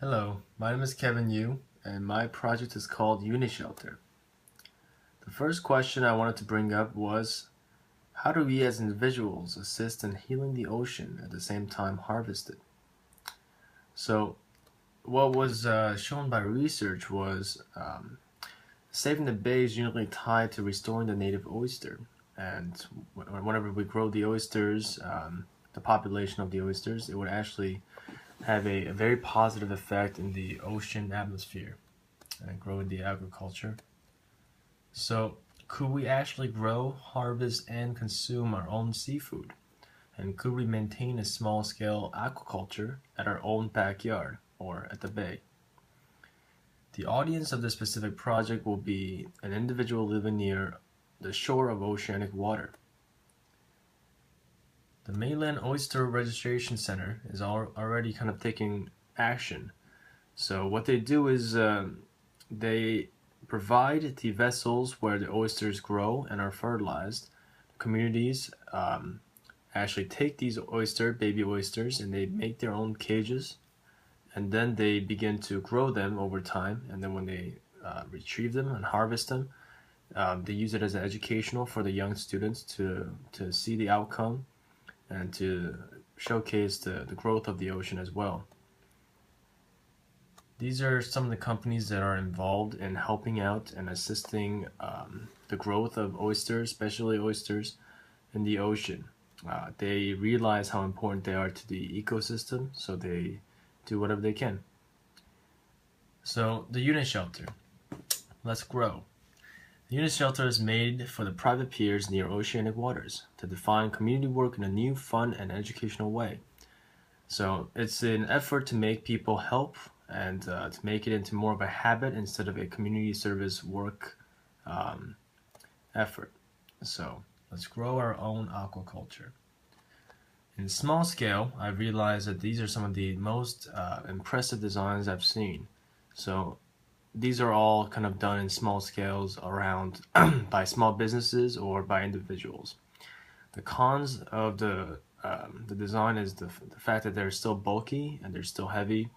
Hello, my name is Kevin Yu, and my project is called Unishellter. The first question I wanted to bring up was, how do we as individuals assist in healing the ocean at the same time harvest it? So, what was shown by research was saving the bay is usually tied to restoring the native oyster. And whenever we grow the oysters, the population of the oysters, it would actually have a very positive effect in the ocean atmosphere and growing the agriculture. So, could we actually grow, harvest, and consume our own seafood? And could we maintain a small scale aquaculture at our own backyard or at the bay? The audience of this specific project will be an individual living near the shore of oceanic water. The Mainland Oyster Registration Center is already kind of taking action. So what they do is they provide the vessels where the oysters grow and are fertilized. Communities actually take these baby oysters, and they make their own cages, and then they begin to grow them over time. And then when they retrieve them and harvest them, they use it as an educational for the young students to see the outcome and to showcase the growth of the ocean as well. These are some of the companies that are involved in helping out and assisting the growth of oysters, especially oysters in the ocean. They realize how important they are to the ecosystem, so they do whatever they can. So the Unishellter, let's grow. The Unishellter is made for the private piers near oceanic waters to define community work in a new, fun, and educational way. So it's an effort to make people help and to make it into more of a habit instead of a community service work effort. So let's grow our own aquaculture. In small scale, I realized that these are some of the most impressive designs I've seen. So these are all kind of done in small scales around by small businesses or by individuals. The cons of the design is the fact that they're still bulky and they're still heavy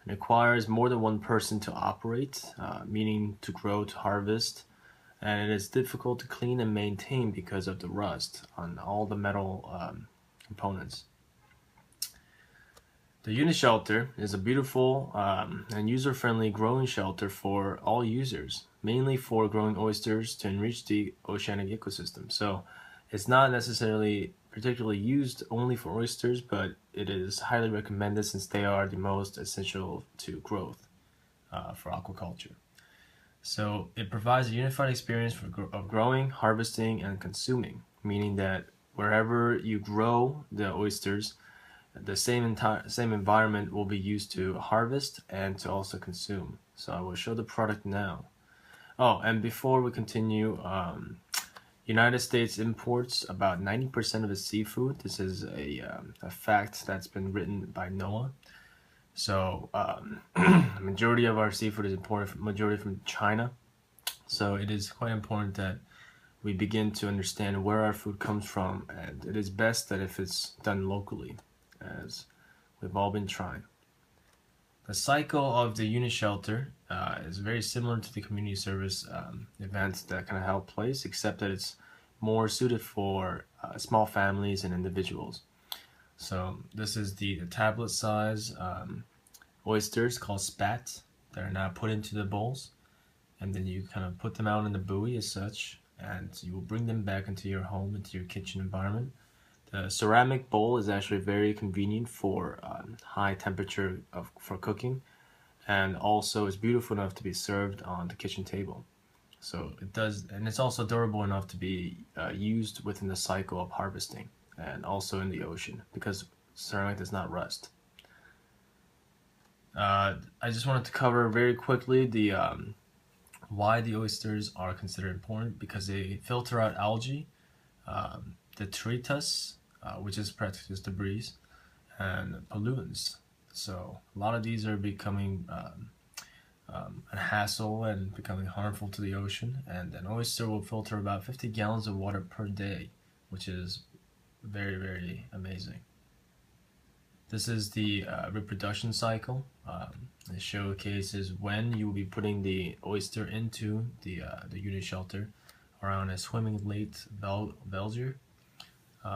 and requires more than one person to operate, meaning to grow, to harvest, and it is difficult to clean and maintain because of the rust on all the metal components. The Unishellter is a beautiful and user-friendly growing shelter for all users, mainly for growing oysters to enrich the oceanic ecosystem. So it's not necessarily particularly used only for oysters, but it is highly recommended since they are the most essential to growth for aquaculture. So it provides a unified experience of growing, harvesting, and consuming, meaning that wherever you grow the oysters, the same environment will be used to harvest and to also consume. So I will show the product now. Oh, and before we continue, United States imports about 90% of its seafood. This is a fact that's been written by NOAA. So the majority of our seafood is imported, majority from China. So it is quite important that we begin to understand where our food comes from, and it is best that if it's done locally, as we've all been trying. The cycle of the Unishellter is very similar to the community service events that kind of help place, except that it's more suited for small families and individuals. So this is the tablet size oysters called spats that are now put into the bowls, and then you kind of put them out in the buoy as such, and you will bring them back into your home, into your kitchen environment. The ceramic bowl is actually very convenient for high temperature for cooking, and also is beautiful enough to be served on the kitchen table. So it does, and it's also durable enough to be used within the cycle of harvesting and also in the ocean because ceramic does not rust. I just wanted to cover very quickly the why the oysters are considered important, because they filter out algae, detritus, which is practically just debris, and pollutants. So a lot of these are becoming a hassle and becoming harmful to the ocean. And an oyster will filter about 50 gallons of water per day, which is very, very amazing. This is the reproduction cycle. It showcases when you will be putting the oyster into the Unishellter around a swimming late Velger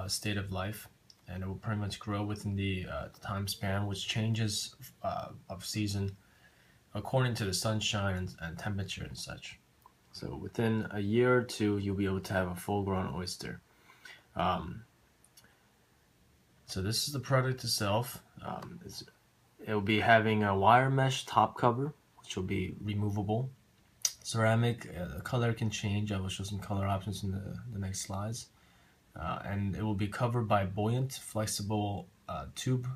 state of life, and it will pretty much grow within the time span, which changes of season according to the sunshine and temperature and such. So within a year or two, you'll be able to have a full-grown oyster. So this is the product itself. It will be having a wire mesh top cover, which will be removable. Ceramic, the color can change. I will show some color options in the next slides. And it will be covered by buoyant, flexible tube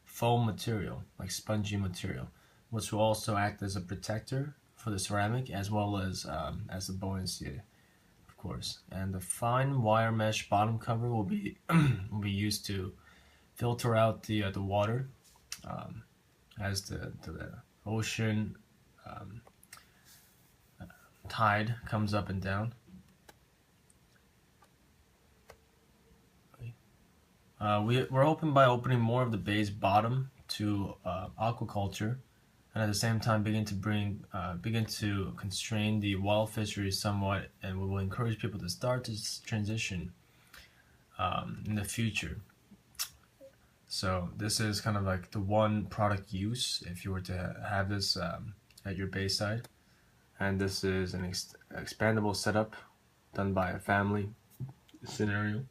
foam material, like spongy material, which will also act as a protector for the ceramic as well as the buoyancy, of course. And the fine wire mesh bottom cover will be will be used to filter out the water as the ocean tide comes up and down. We're hoping by opening more of the bay's bottom to aquaculture, and at the same time begin to constrain the wild fisheries somewhat, and we will encourage people to start this transition in the future. So this is kind of like the one product use if you were to have this at your bayside, and this is an expandable setup done by a family scenario,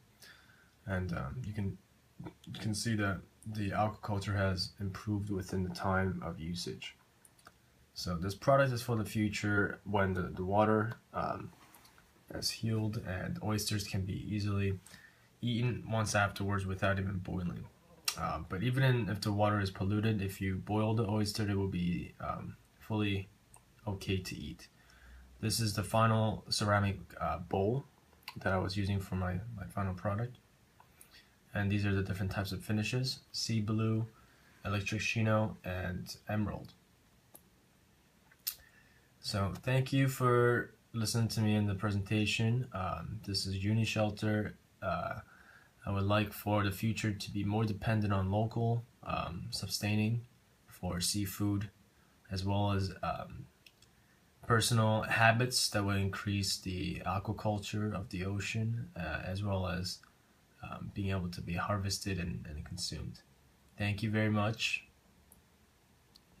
and you can see that the aquaculture has improved within the time of usage. So this product is for the future when the water has healed and oysters can be easily eaten once afterwards without even boiling. But even if the water is polluted, if you boil the oyster, it will be fully okay to eat. This is the final ceramic bowl that I was using for my final product. And these are the different types of finishes: sea blue, electric chino, and emerald. So thank you for listening to me in the presentation. This is Unishellter. I would like for the future to be more dependent on local sustaining for seafood, as well as personal habits that will increase the aquaculture of the ocean, as well as being able to be harvested and consumed. Thank you very much.